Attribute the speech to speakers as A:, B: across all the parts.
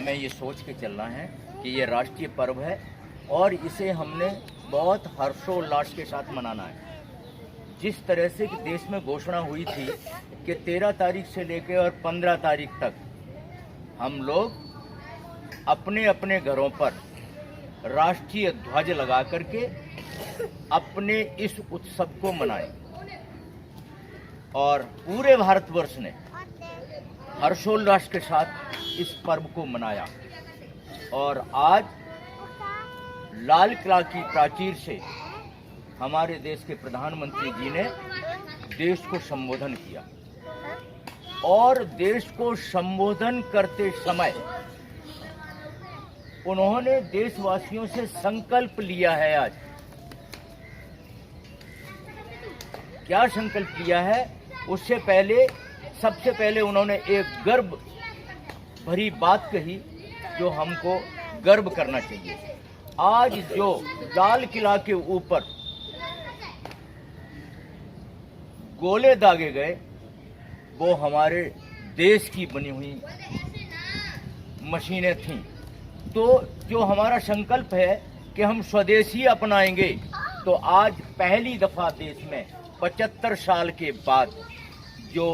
A: हमें ये सोच के चलना है कि ये राष्ट्रीय पर्व है और इसे हमने बहुत हर्षोल्लास के साथ मनाना है। जिस तरह से कि देश में घोषणा हुई थी कि 13 तारीख से लेकर और 15 तारीख तक हम लोग अपने अपने घरों पर राष्ट्रीय ध्वज लगा करके अपने इस उत्सव को मनाएं और पूरे भारतवर्ष ने हर्षोल्लास के साथ इस पर्व को मनाया। और आज लाल किला की प्राचीर से हमारे देश के प्रधानमंत्री जी ने देश को संबोधन किया और देश को संबोधन करते समय उन्होंने देशवासियों से संकल्प लिया है। आज क्या संकल्प लिया है? उससे पहले सबसे पहले उन्होंने एक गर्व भरी बात कही जो हमको गर्व करना चाहिए। आज जो लाल किला के ऊपर गोले दागे गए वो हमारे देश की बनी हुई मशीनें थीं। तो जो हमारा संकल्प है कि हम स्वदेशी अपनाएंगे, तो आज पहली दफा देश में 75 साल के बाद जो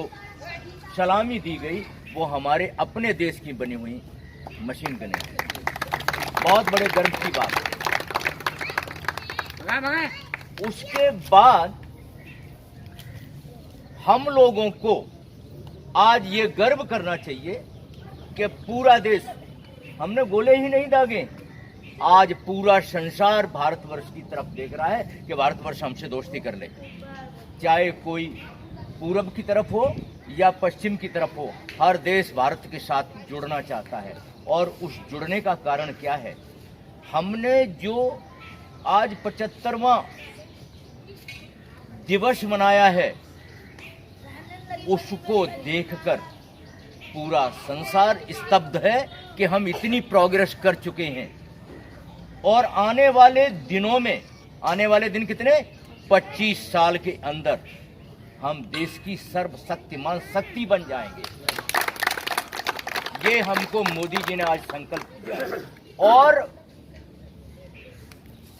A: सलामी दी गई वो हमारे अपने देश की बनी हुई मशीन गने। बहुत बड़े गर्व की बात है। उसके बाद हम लोगों को आज ये गर्व करना चाहिए कि पूरा देश, हमने गोले ही नहीं दागे, आज पूरा संसार भारतवर्ष की तरफ देख रहा है कि भारतवर्ष हमसे दोस्ती कर ले। चाहे कोई पूरब की तरफ हो या पश्चिम की तरफ हो, हर देश भारत के साथ जुड़ना चाहता है। और उस जुड़ने का कारण क्या है? हमने जो आज 75वां दिवस मनाया है उसको देखकर पूरा संसार स्तब्ध है कि हम इतनी प्रोग्रेस कर चुके हैं। और आने वाले दिनों में, आने वाले दिन कितने? 25 साल के अंदर हम देश की सर्वशक्तिमान शक्ति बन जाएंगे। ये हमको मोदी जी ने आज संकल्प दिया। और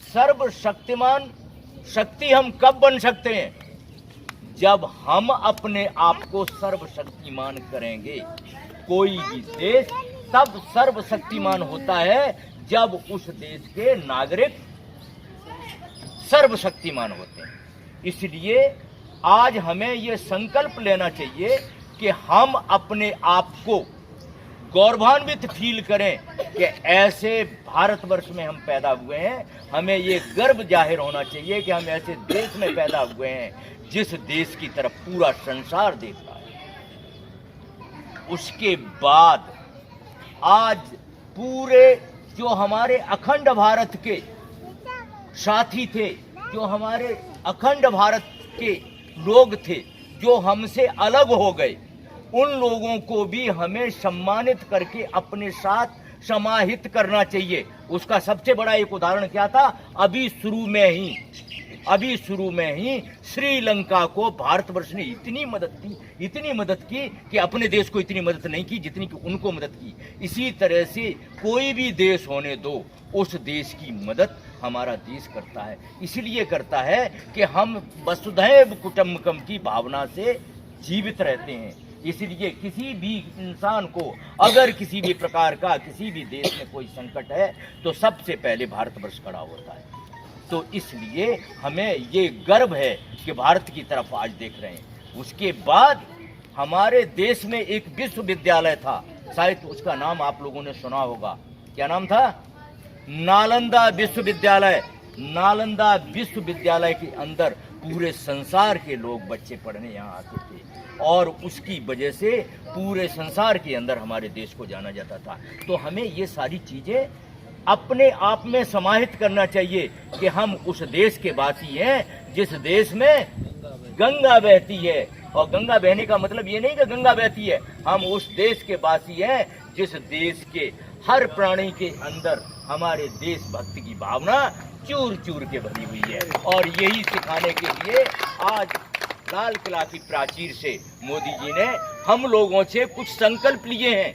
A: सर्वशक्तिमान शक्ति हम कब बन सकते हैं? जब हम अपने आप को सर्वशक्तिमान करेंगे। कोई भी देश तब सर्वशक्तिमान होता है जब उस देश के नागरिक सर्वशक्तिमान होते हैं। इसलिए आज हमें ये संकल्प लेना चाहिए कि हम अपने आप को गौरवान्वित फील करें कि ऐसे भारतवर्ष में हम पैदा हुए हैं। हमें ये गर्व जाहिर होना चाहिए कि हम ऐसे देश में पैदा हुए हैं जिस देश की तरफ पूरा संसार देख रहा है। उसके बाद आज पूरे जो हमारे अखंड भारत के साथी थे, जो हमारे अखंड भारत के लोग थे जो हमसे अलग हो गए, उन लोगों को भी हमें सम्मानित करके अपने साथ समाहित करना चाहिए। उसका सबसे बड़ा एक उदाहरण क्या था? अभी शुरू में ही श्रीलंका को भारतवर्ष ने इतनी मदद की कि अपने देश को इतनी मदद नहीं की जितनी कि उनको मदद की। इसी तरह से कोई भी देश होने दो, उस देश की मदद हमारा देश करता है। इसलिए करता है कि हम वसुधैव कुटुंबकम की भावना से जीवित रहते हैं। इसलिए किसी भी इंसान को अगर किसी भी प्रकार का किसी भी देश में कोई संकट है तो सबसे पहले भारतवर्ष खड़ा होता है। तो इसलिए हमें ये गर्व है कि भारत की तरफ आज देख रहे हैं। उसके बाद हमारे देश में एक विश्वविद्यालय था, शायद उसका नाम आप लोगों ने सुना होगा। क्या नाम था? नालंदा विश्वविद्यालय। नालंदा विश्वविद्यालय के अंदर पूरे संसार के लोग बच्चे पढ़ने यहाँ आते थे और उसकी वजह से पूरे संसार के अंदर हमारे देश को जाना जाता था। तो हमें ये सारी चीजें अपने आप में समाहित करना चाहिए कि हम उस देश के वासी हैं जिस देश में गंगा बहती है। और गंगा बहने का मतलब ये नहीं कि गंगा बहती है, हम उस देश के वासी हैं जिस देश के हर प्राणी के अंदर हमारे देशभक्ति की भावना चूर चूर के भरी हुई है। और यही सिखाने के लिए आज लाल किला की प्राचीर से मोदी जी ने हम लोगों से कुछ संकल्प लिए हैं।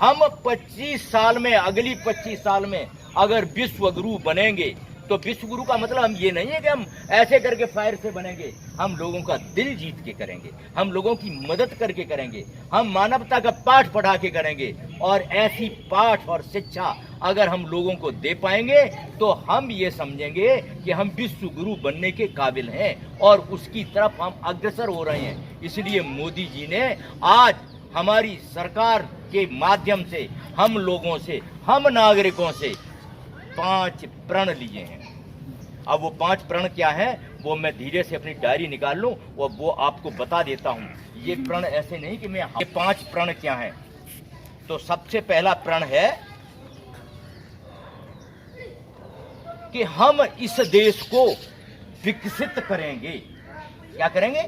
A: हम 25 साल में, अगली 25 साल में अगर विश्व गुरु बनेंगे तो विश्व गुरु का मतलब हम ये नहीं है कि हम ऐसे करके फायर से बनेंगे। हम लोगों का दिल जीत के करेंगे, हम लोगों की मदद करके करेंगे, हम मानवता का पाठ पढ़ा के करेंगे। और ऐसी पाठ और शिक्षा अगर हम लोगों को दे पाएंगे तो हम ये समझेंगे कि हम विश्व गुरु बनने के काबिल हैं और उसकी तरफ हम अग्रसर हो रहे हैं। इसलिए मोदी जी ने आज हमारी सरकार के माध्यम से हम लोगों से, हम नागरिकों से 5 प्रण लिए हैं। अब वो 5 प्रण क्या है वो मैं धीरे से अपनी डायरी निकाल लूं और वो आपको बता देता हूं। ये प्रण ऐसे नहीं कि मैं, ये 5 प्रण क्या हैं। तो सबसे पहला प्रण है कि हम इस देश को विकसित करेंगे। क्या करेंगे?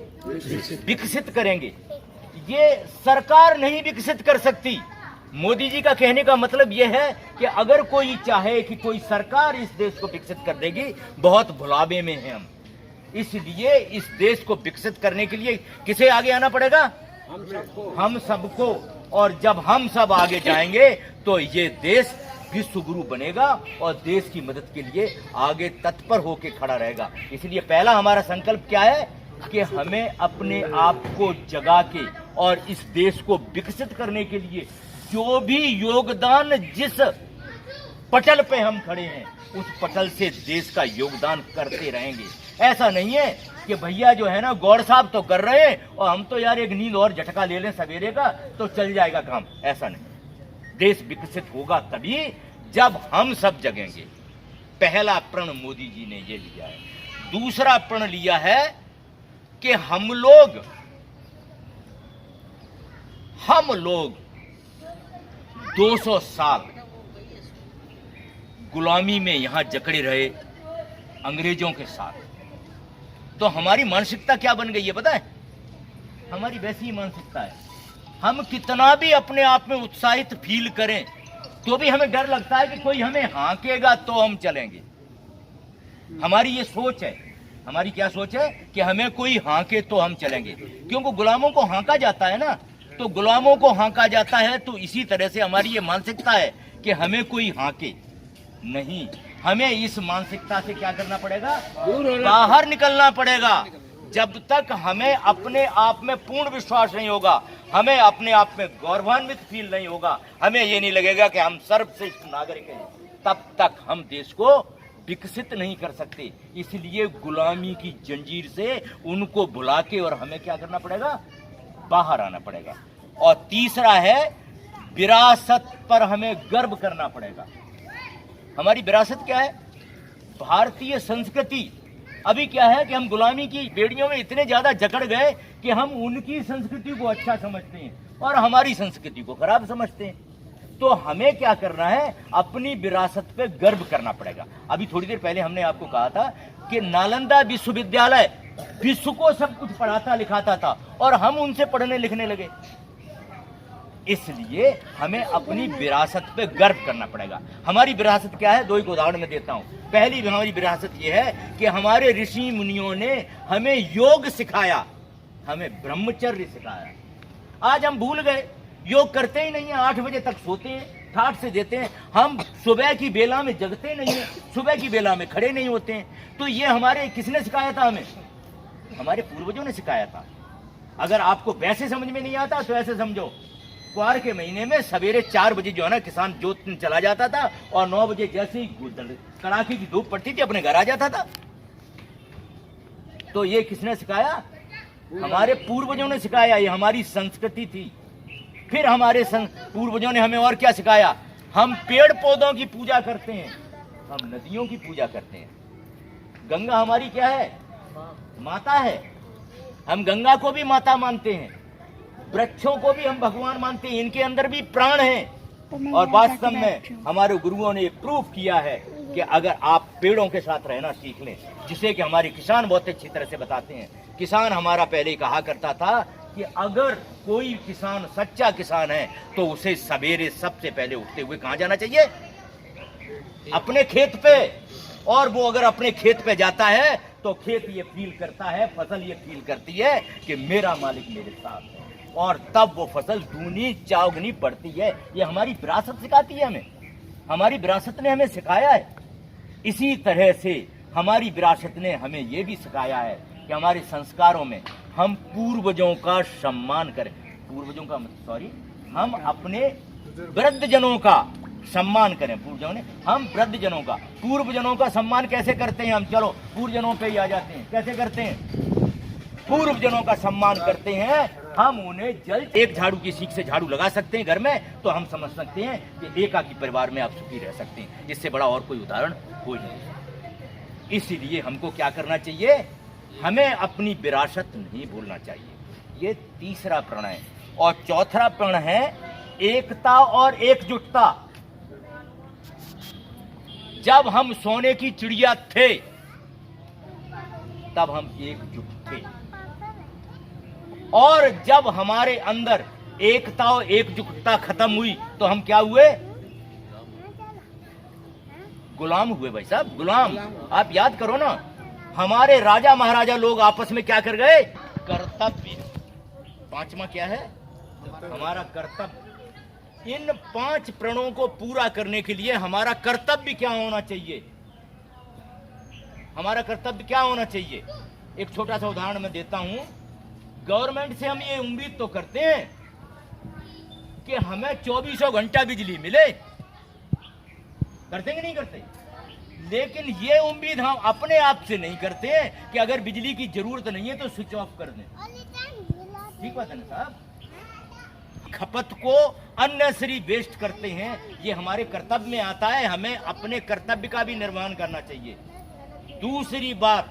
A: विकसित करेंगे। ये सरकार नहीं विकसित कर सकती। मोदी जी का कहने का मतलब यह है कि अगर कोई चाहे कि कोई सरकार इस देश को विकसित कर देगी, बहुत भुलावे में हैं हम। इसलिए इस देश को विकसित करने के लिए किसे आगे आना पड़ेगा? हम सबको। और जब हम सब आगे जाएंगे तो ये देश विश्व गुरु बनेगा और देश की मदद के लिए आगे तत्पर होकर खड़ा रहेगा। इसलिए पहला हमारा संकल्प क्या है कि हमें अपने आप को जगा के और इस देश को विकसित करने के लिए जो भी योगदान, जिस पटल पे हम खड़े हैं उस पटल से देश का योगदान करते रहेंगे। ऐसा नहीं है कि भैया जो है ना गौड़ साहब तो कर रहे हैं और हम तो यार एक नींद और झटका ले लें सवेरे का तो चल जाएगा काम। ऐसा नहीं। देश विकसित होगा तभी जब हम सब जगेंगे। पहला प्रण मोदी जी ने ये लिया है। दूसरा प्रण लिया है कि हम लोग 200 साल गुलामी में यहां जकड़े रहे अंग्रेजों के साथ। तो हमारी मानसिकता क्या बन गई है पता है? हमारी वैसी ही मानसिकता है। हम कितना भी अपने आप में उत्साहित फील करें तो भी हमें डर लगता है कि कोई हमें हाँकेगा तो हम चलेंगे। हमारी ये सोच है। हमारी क्या सोच है कि हमें कोई हाँके तो हम चलेंगे। क्योंकि गुलामों को हाँका जाता है ना, तो गुलामों को हाँका जाता है। तो इसी तरह से हमारी ये मानसिकता है कि हमें कोई हाँके नहीं। हमें इस मानसिकता से क्या करना पड़ेगा? बाहर निकलना पड़ेगा। जब तक हमें अपने आप में पूर्ण विश्वास नहीं होगा, हमें अपने आप में गौरवान्वित फील नहीं होगा, हमें ये नहीं लगेगा कि हम सर्वश्रेष्ठ नागरिक हैं, तब तक हम देश को विकसित नहीं कर सकते। इसलिए गुलामी की जंजीर से उनको भुला के और हमें क्या करना पड़ेगा? बाहर आना पड़ेगा। और तीसरा है विरासत पर हमें गर्व करना पड़ेगा। हमारी विरासत क्या है? भारतीय संस्कृति। अभी क्या है कि हम गुलामी की बेड़ियों में इतने ज्यादा जकड़ गए कि हम उनकी संस्कृति को अच्छा समझते हैं और हमारी संस्कृति को खराब समझते हैं। तो हमें क्या करना है? अपनी विरासत पे गर्व करना पड़ेगा। अभी थोड़ी देर पहले हमने आपको कहा था कि नालंदा विश्वविद्यालय विश्व को सब कुछ पढ़ाता लिखाता था और हम उनसे पढ़ने लिखने लगे। इसलिए हमें अपनी विरासत पे गर्व करना पड़ेगा। हमारी विरासत क्या है? 2 एक उदाहरण मैं देता हूं। पहली हमारी विरासत यह है कि हमारे ऋषि मुनियों ने हमें योग सिखाया, हमें ब्रह्मचर्य सिखाया। आज हम भूल गए, योग करते ही नहीं है। 8 बजे तक सोते हैं, ठाठ से देते हैं। हम सुबह की बेला में जगते नहीं है, सुबह की बेला में खड़े नहीं होते हैं। तो ये हमारे किसने सिखाया था? हमें हमारे पूर्वजों ने सिखाया था। अगर आपको वैसे समझ में नहीं आता तो ऐसे समझो, क्वार के महीने में सवेरे 4 बजे जो है ना किसान जोत चला जाता था और 9 बजे जैसे ही कड़ाके की धूप पड़ती थी अपने घर आ जाता था। तो ये किसने सिखाया? हमारे पूर्वजों ने सिखाया। ये हमारी संस्कृति थी। फिर हमारे पूर्वजों ने हमें और क्या सिखाया? हम पेड़ पौधों की पूजा करते हैं, हम नदियों की पूजा करते हैं। गंगा हमारी क्या है? माता है। हम गंगा को भी माता मानते हैं, वृक्षों को भी हम भगवान मानते हैं। इनके अंदर भी प्राण है। और वास्तव में हमारे गुरुओं ने प्रूफ किया है कि अगर आप पेड़ों के साथ रहना सीख लें, जिसे कि हमारे किसान बहुत अच्छी तरह से बताते हैं। किसान हमारा पहले ही कहा करता था कि अगर कोई किसान सच्चा किसान है तो उसे सवेरे सबसे पहले उठते हुए कहां जाना चाहिए? अपने खेत पे। और वो अगर अपने खेत पे जाता है तो खेत ये फील करता है, फसल ये फील करती है कि मेरा मालिक मेरे साथ है। और तब वो फसल दूनी चौगुनी बढ़ती है। ये हमारी विरासत सिखाती है हमें, हमारी विरासत ने हमें सिखाया है। इसी तरह से हमारी विरासत ने हमें ये भी सिखाया है कि हमारे संस्कारों में हम पूर्वजों का सम्मान करें। पूर्वजों का हम अपने वृद्धजनों का सम्मान करें। हम वृद्धजनों का, पूर्वजनों का सम्मान कैसे करते हैं हम? चलो पूर्वजनों पे ही आ जाते हैं। कैसे करते हैं? पूर्वजनों का सम्मान करते हैं हम। उन्हें जल्द एक झाड़ू की सीख से झाड़ू लगा सकते हैं घर में, तो हम समझ सकते हैं कि एकाकी परिवार में आप सुखी रह सकते हैं। इससे बड़ा और कोई उदाहरण हो ही नहीं। इसीलिए हमको क्या करना चाहिए? हमें अपनी विरासत नहीं भूलना चाहिए। ये तीसरा प्रण है। और चौथा प्रण है एकता और एकजुटता। जब हम सोने की चिड़िया थे तब हम एकजुट थे, और जब हमारे अंदर एकता और एकजुटता खत्म हुई तो हम क्या हुए? गुलाम हुए भाई साहब, गुलाम। आप याद करो ना, हमारे राजा महाराजा लोग आपस में क्या कर गए? कर्तव्य। पांचवा क्या है? हमारा कर्तव्य। इन 5 प्रणों को पूरा करने के लिए हमारा कर्तव्य क्या होना चाहिए? हमारा कर्तव्य क्या होना चाहिए? एक छोटा सा उदाहरण मैं देता हूं। गवर्नमेंट से हम ये उम्मीद तो करते हैं कि हमें 24 घंटा बिजली मिले, करते कि नहीं करते? लेकिन ये उम्मीद हम अपने आप से नहीं करते हैं कि अगर बिजली की जरूरत नहीं है तो स्विच ऑफ कर दें। ठीक बात है ना साहब? खपत को अननेसेसरी वेस्ट करते हैं, ये हमारे कर्तव्य में आता है। हमें अपने कर्तव्य का भी निर्वहन करना चाहिए। दूसरी बात,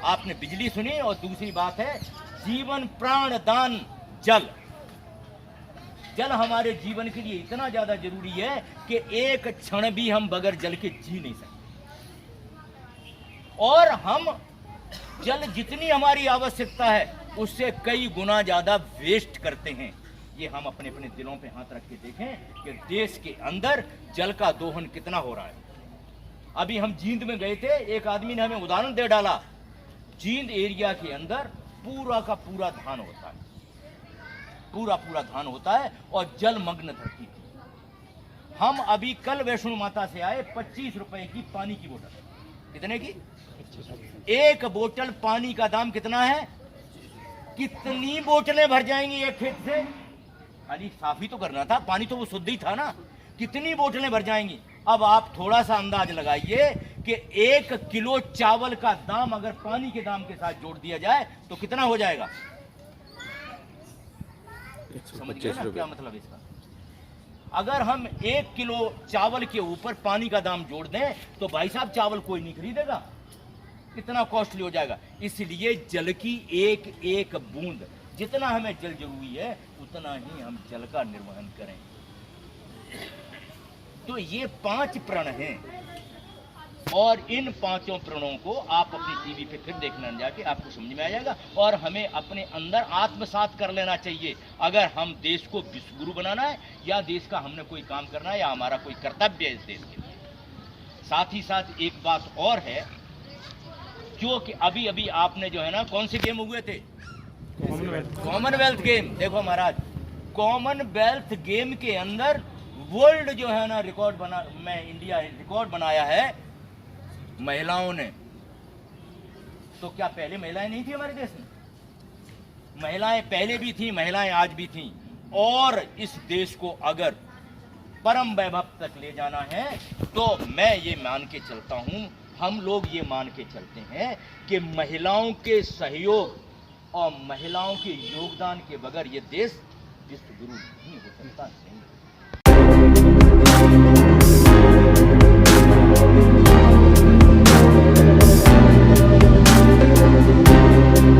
A: आपने बिजली सुनी, और दूसरी बात है जीवन प्राण दान जल। जल हमारे जीवन के लिए इतना ज्यादा जरूरी है कि एक क्षण भी हम बगैर जल के जी नहीं सकते। और हम जल जितनी हमारी आवश्यकता है उससे कई गुना ज्यादा वेस्ट करते हैं। ये हम अपने अपने दिलों पे हाथ रख के देखें कि देश के अंदर जल का दोहन कितना हो रहा है। अभी हम जींद में गए थे, एक आदमी ने हमें उदाहरण दे डाला। जींद एरिया के अंदर पूरा का पूरा धान होता है, पूरा धान होता है, और जलमग्न धरती थी। हम अभी कल वैष्णो माता से आए, 25 रुपए की पानी की बोतल। कितने की? एक बोतल पानी का दाम कितना है? कितनी बोतलें भर जाएंगी एक खेत से? खाली साफ ही तो करना था, पानी तो वो शुद्ध ही था ना। कितनी बोतलें भर जाएंगी? अब आप थोड़ा सा अंदाज लगाइए कि 1 किलो चावल का दाम अगर पानी के दाम के साथ जोड़ दिया जाए तो कितना हो जाएगा? समझिए ना क्या मतलब इसका। अगर हम 1 किलो चावल के ऊपर पानी का दाम जोड़ दें तो भाई साहब चावल कोई नहीं खरीदेगा, कितना कॉस्टली हो जाएगा। इसलिए जल की एक एक बूंद, जितना हमें जल जरूरी है उतना ही हम जल का निर्वहन करें। तो ये 5 प्रण हैं, और इन 5 प्रणों को आप अपनी टीवी पे फिर देखना जाके आपको समझ में आ जाएगा। और हमें अपने अंदर आत्मसात कर लेना चाहिए। अगर हम देश को विश्व गुरु बनाना है, या देश का हमने कोई काम करना है, या हमारा कोई कर्तव्य है इस देश के लिए। साथ ही साथ एक बात और है, जो कि अभी अभी आपने जो है ना, कौन से गेम हुए थे? Commonwealth game. देखो महाराज, कॉमनवेल्थ गेम के अंदर वर्ल्ड जो है ना रिकॉर्ड बना, मैं इंडिया रिकॉर्ड बनाया है महिलाओं ने। तो क्या पहले महिलाएं नहीं थी हमारे देश में? महिलाएं पहले भी थी, महिलाएं आज भी थी। और इस देश को अगर परम वैभव तक ले जाना है तो मैं ये मान के चलता हूं, हम लोग ये मान के चलते हैं कि महिलाओं के सहयोग और महिलाओं के योगदान के बगैर ये देश विश्व गुरु नहीं हो सकता। नहीं।